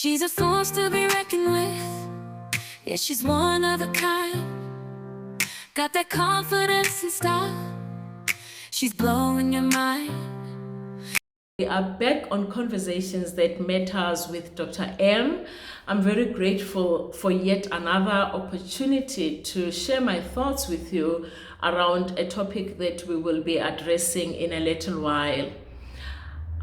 She's a force to be reckoned with. Yeah, she's one of a kind. Got that confidence and style. She's blowing your mind. We are back on Conversations That Matters with Dr. M. I'm very grateful for yet another opportunity to share my thoughts with you around a topic that we will be addressing in a little while.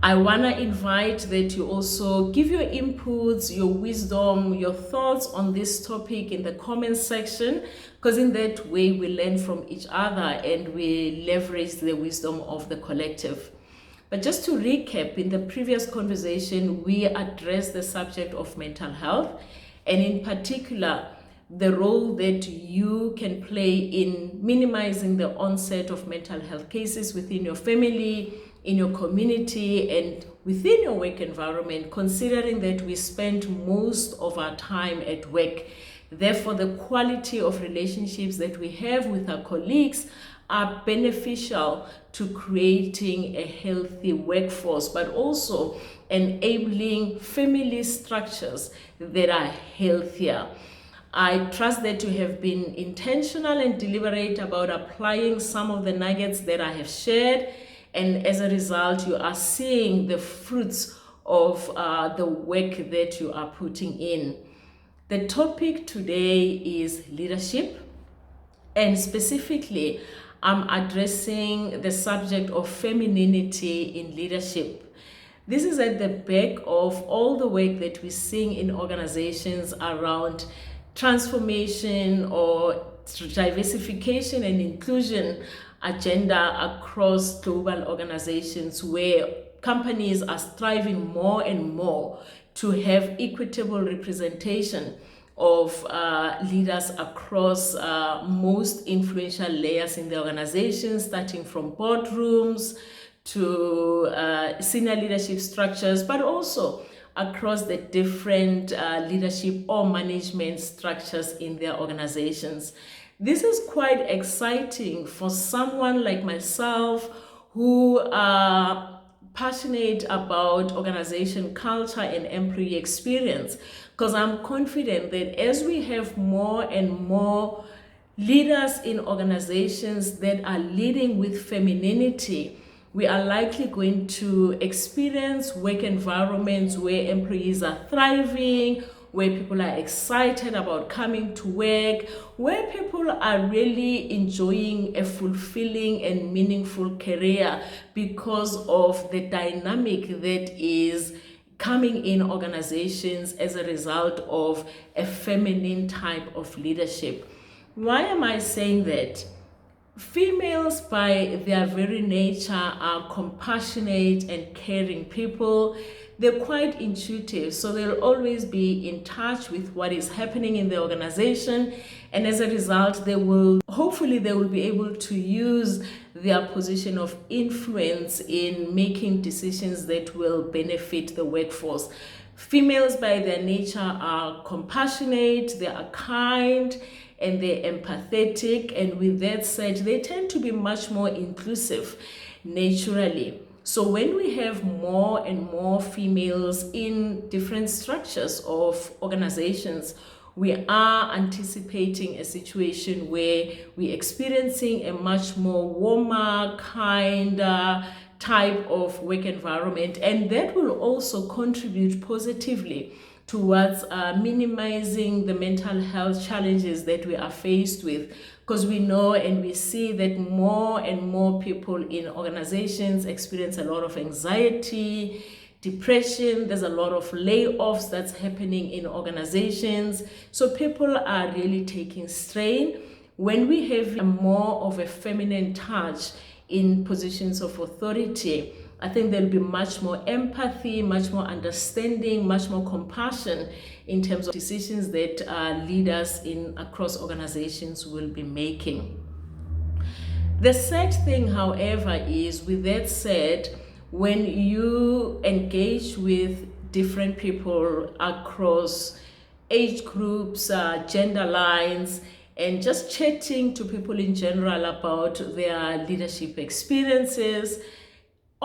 I want to invite that you also give your inputs, your wisdom, your thoughts on this topic in the comment section, because in that way we learn from each other and we leverage the wisdom of the collective. But just to recap, in the previous conversation, we addressed the subject of mental health, and in particular, the role that you can play in minimizing the onset of mental health cases within your family, in your community, and within your work environment, considering that we spend most of our time at work. Therefore, the quality of relationships that we have with our colleagues are beneficial to creating a healthy workforce, but also enabling family structures that are healthier. I trust that you have been intentional and deliberate about applying some of the nuggets that I have shared, and as a result, you are seeing the fruits of the work that you are putting in. The topic today is leadership, and specifically, I'm addressing the subject of femininity in leadership. This is at the back of all the work that we're seeing in organizations around transformation or diversification and inclusion agenda across global organizations, where companies are striving more and more to have equitable representation of leaders across most influential layers in the organization, starting from boardrooms to senior leadership structures, but also across the different leadership or management structures in their organizations. This is quite exciting for someone like myself who are passionate about organization culture and employee experience, because I'm confident that as we have more and more leaders in organizations that are leading with femininity, we are likely going to experience work environments where employees are thriving, where people are excited about coming to work, where people are really enjoying a fulfilling and meaningful career because of the dynamic that is coming in organizations as a result of a feminine type of leadership. Why am I saying that? Females, by their very nature, are compassionate and caring people. They're quite intuitive, so they'll always be in touch with what is happening in the organization, and as a result, hopefully they will be able to use their position of influence in making decisions that will benefit the workforce. Females, by their nature, are compassionate, they are kind, and they're empathetic, and with that said, they tend to be much more inclusive naturally. So when we have more and more females in different structures of organizations, we are anticipating a situation where we're experiencing a much more warmer, kinder type of work environment, and that will also contribute positively towards minimizing the mental health challenges that we are faced with, because we know and we see that more and more people in organizations experience a lot of anxiety, depression. There's a lot of layoffs that's happening in organizations, so people are really taking strain. When we have more of a feminine touch in positions of authority, I think there'll be much more empathy, much more understanding, much more compassion in terms of decisions that leaders across organizations will be making. The sad thing, however, is, with that said, when you engage with different people across age groups, gender lines, and just chatting to people in general about their leadership experiences,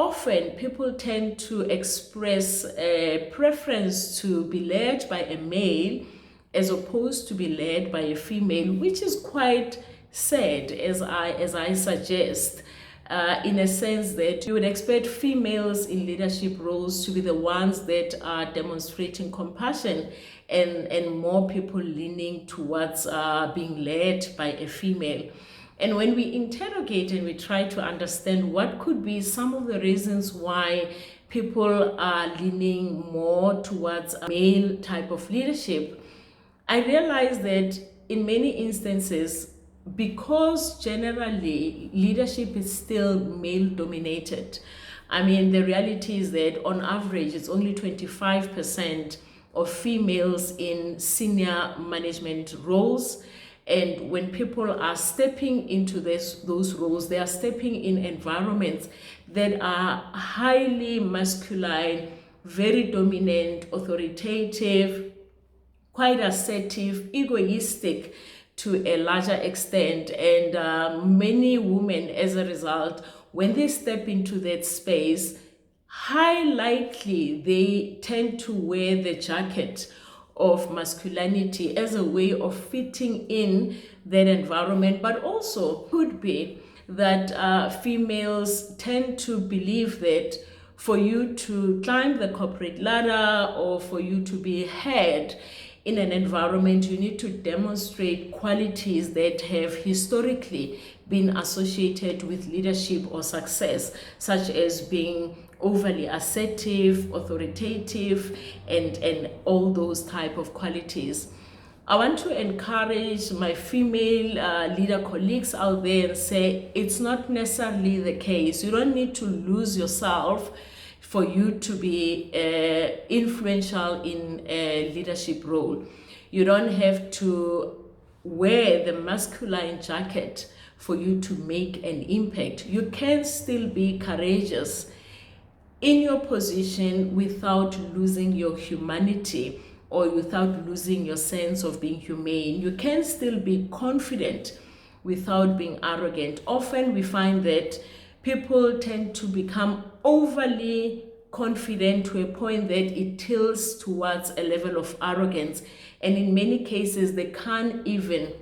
often people tend to express a preference to be led by a male as opposed to be led by a female, which is quite sad, as I suggest, in a sense that you would expect females in leadership roles to be the ones that are demonstrating compassion, and more people leaning towards being led by a female. And when we interrogate and we try to understand what could be some of the reasons why people are leaning more towards a male type of leadership, I realize that in many instances, because generally leadership is still male dominated, I mean, the reality is that on average, it's only 25% of females in senior management roles. And when people are stepping into those roles, they are stepping in environments that are highly masculine, very dominant, authoritative, quite assertive, egoistic to a larger extent. And many women, as a result, when they step into that space, high likely they tend to wear the jacket of masculinity as a way of fitting in that environment. But also could be that females tend to believe that for you to climb the corporate ladder or for you to be head in an environment, you need to demonstrate qualities that have historically been associated with leadership or success, such as being overly assertive, authoritative, and all those type of qualities. I want to encourage my female leader colleagues out there and say it's not necessarily the case. You don't need to lose yourself for you to be influential in a leadership role. You don't have to wear the masculine jacket for you to make an impact. You can still be courageous in your position without losing your humanity or without losing your sense of being humane. You can still be confident without being arrogant. Often we find that people tend to become overly confident to a point that it tilts towards a level of arrogance. And in many cases, they can't even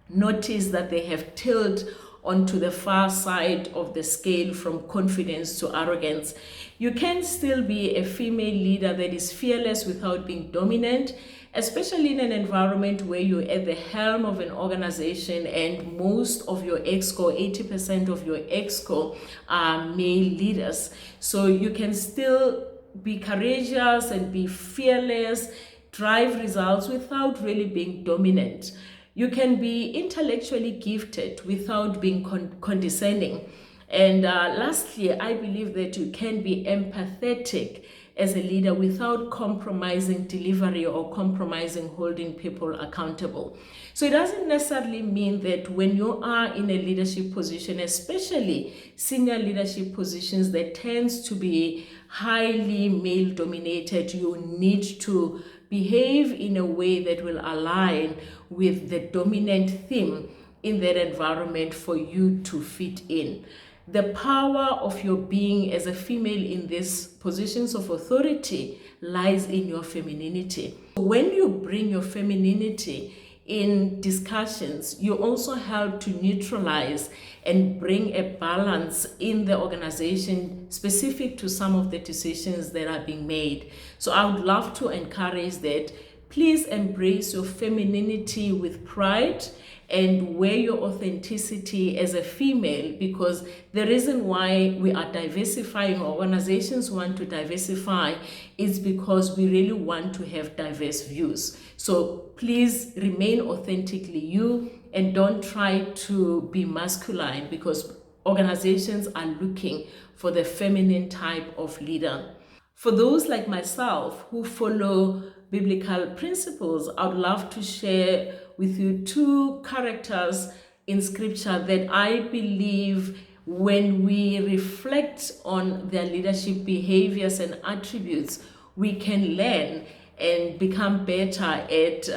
notice that they have tilted onto the far side of the scale from confidence to arrogance. You can still be a female leader that is fearless without being dominant, especially in an environment where you're at the helm of an organization and most of your exco, 80% of your exco are male leaders. So you can still be courageous and be fearless, drive results without really being dominant. You can be intellectually gifted without being condescending. And lastly, I believe that you can be empathetic as a leader without compromising delivery or compromising holding people accountable. So it doesn't necessarily mean that when you are in a leadership position, especially senior leadership positions that tends to be highly male dominated, you need to behave in a way that will align with the dominant theme in that environment for you to fit in. The power of your being as a female in these positions of authority lies in your femininity. When you bring your femininity in discussions, you also help to neutralize and bring a balance in the organization specific to some of the decisions that are being made. So I would love to encourage that. Please embrace your femininity with pride and wear your authenticity as a female, because the reason why we are diversifying, organizations want to diversify, is because we really want to have diverse views. So please remain authentically you and don't try to be masculine, because organizations are looking for the feminine type of leader. For those like myself who follow biblical principles, I would love to share with you two characters in scripture that I believe when we reflect on their leadership behaviors and attributes, we can learn and become better at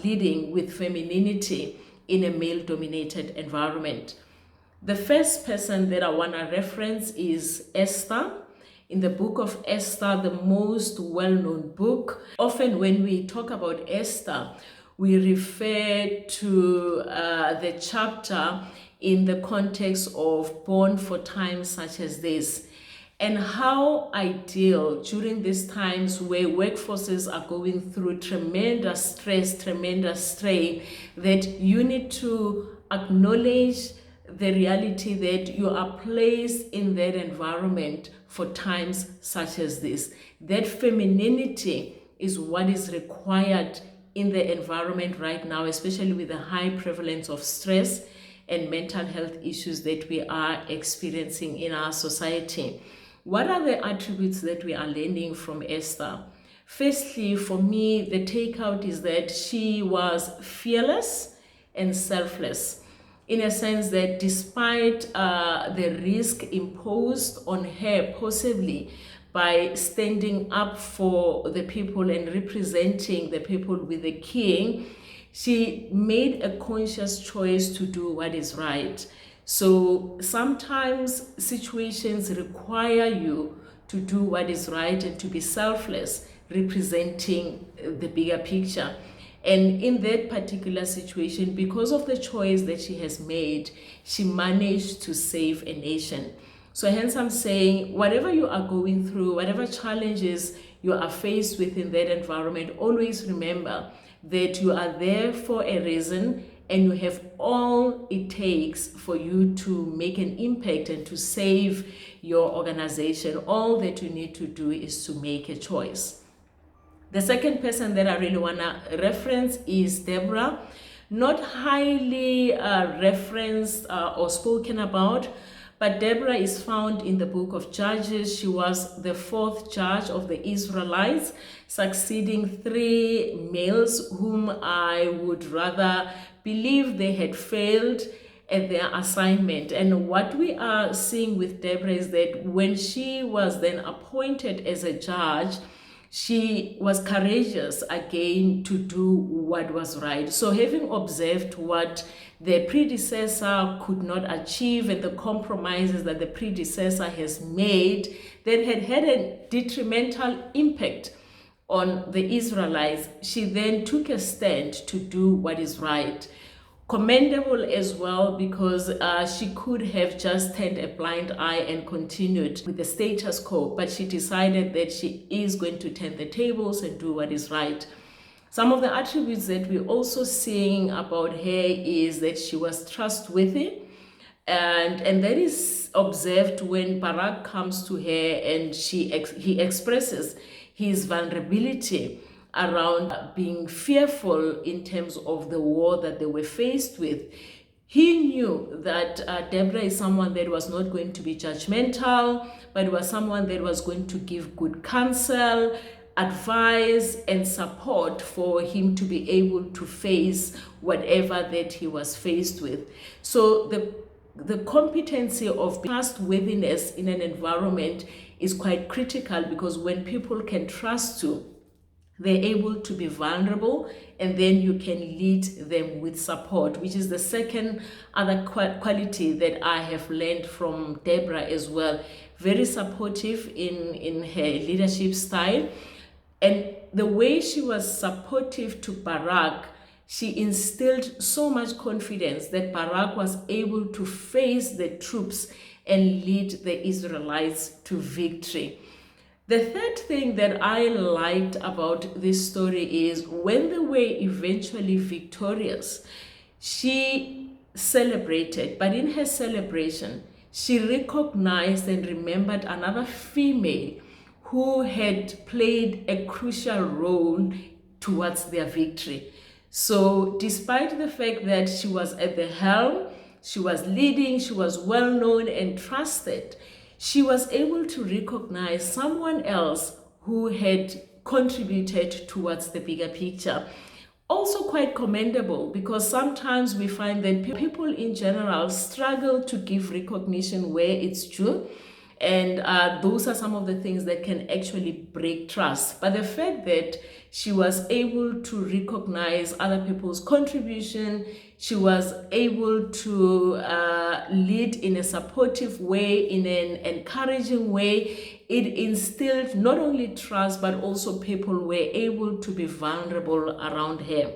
leading with femininity in a male-dominated environment. The first person that I want to reference is Esther. In the book of Esther, the most well-known book, often when we talk about Esther, we refer to the chapter in the context of born for times such as this, and how ideal during these times where workforces are going through tremendous stress, tremendous strain, that you need to acknowledge the reality that you are placed in that environment for times such as this. That femininity is what is required in the environment right now, especially with the high prevalence of stress and mental health issues that we are experiencing in our society. What are the attributes that we are learning from Esther? Firstly, for me, the takeout is that she was fearless and selfless, in a sense that despite the risk imposed on her, possibly by standing up for the people and representing the people with the king, she made a conscious choice to do what is right. So sometimes situations require you to do what is right and to be selfless, representing the bigger picture. And in that particular situation, because of the choice that she has made, she managed to save a nation. So hence I'm saying, whatever you are going through, whatever challenges you are faced with in that environment, always remember that you are there for a reason, and you have all it takes for you to make an impact and to save your organization. All that you need to do is to make a choice. The second person that I really want to reference is Deborah. Not highly referenced or spoken about, but Deborah is found in the book of Judges. She was the fourth judge of the Israelites, succeeding 3 males whom I would rather believe they had failed at their assignment. And what we are seeing with Deborah is that when she was then appointed as a judge, she was courageous again to do what was right. So having observed what the predecessor could not achieve and the compromises that the predecessor has made that had had a detrimental impact on the Israelites, she then took a stand to do what is right. Commendable as well, because she could have just turned a blind eye and continued with the status quo, but she decided that she is going to turn the tables and do what is right. Some of the attributes that we're also seeing about her is that she was trustworthy, and that is observed when Barak comes to her and he expresses his vulnerability around being fearful in terms of the war that they were faced with. He knew that Deborah is someone that was not going to be judgmental, but was someone that was going to give good counsel, advice, and support for him to be able to face whatever that he was faced with. So the competency of trustworthiness in an environment is quite critical, because when people can trust you, they're able to be vulnerable, and then you can lead them with support, which is the second other quality that I have learned from Deborah as well. Very supportive in her leadership style. And the way she was supportive to Barak, she instilled so much confidence that Barak was able to face the troops and lead the Israelites to victory. The third thing that I liked about this story is when they were eventually victorious, she celebrated, but in her celebration, she recognized and remembered another female who had played a crucial role towards their victory. So despite the fact that she was at the helm, she was leading, she was well known and trusted, she was able to recognize someone else who had contributed towards the bigger picture. Also quite commendable, because sometimes we find that people in general struggle to give recognition where it's due. And those are some of the things that can actually break trust. But the fact that she was able to recognize other people's contribution, she was able to lead in a supportive way, in an encouraging way, it instilled not only trust, but also people were able to be vulnerable around her.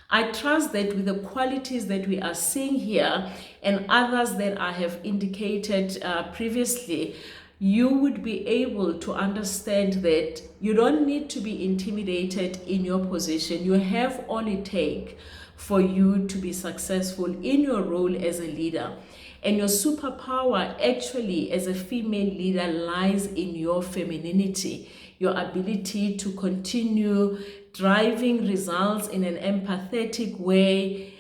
I trust that with the qualities that we are seeing here and others that I have indicated previously, you would be able to understand that you don't need to be intimidated in your position. You have all it takes for you to be successful in your role as a leader. And your superpower actually as a female leader lies in your femininity, your ability to continue driving results in an empathetic way,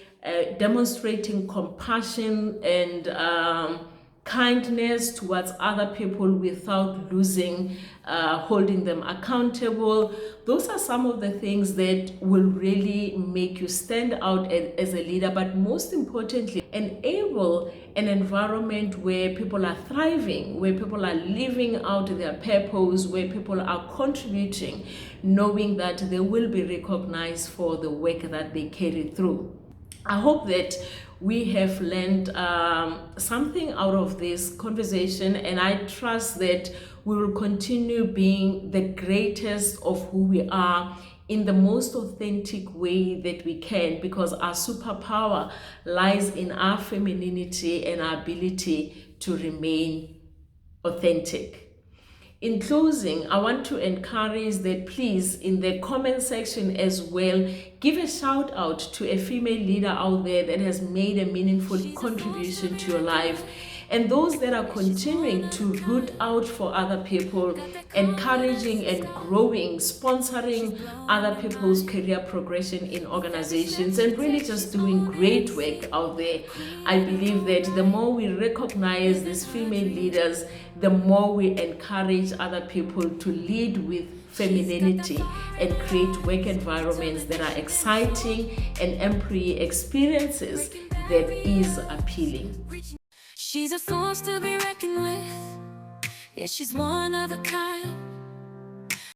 demonstrating compassion and kindness towards other people without losing, holding them accountable. Those are some of the things that will really make you stand out as a leader, but most importantly, enable an environment where people are thriving, where people are living out their purpose, where people are contributing, knowing that they will be recognized for the work that they carry through. I hope that we have learned something out of this conversation, and I trust that we will continue being the greatest of who we are in the most authentic way that we can, because our superpower lies in our femininity and our ability to remain authentic. In closing, I want to encourage that please, in the comment section as well, give a shout out to a female leader out there that has made a meaningful contribution to your life. And those that are continuing to root out for other people, encouraging and growing, sponsoring other people's career progression in organizations, and really just doing great work out there. I believe that the more we recognize these female leaders, the more we encourage other people to lead with femininity and create work environments that are exciting and employee experiences that is appealing. She's a force to be reckoned with. Yeah, she's one of a kind.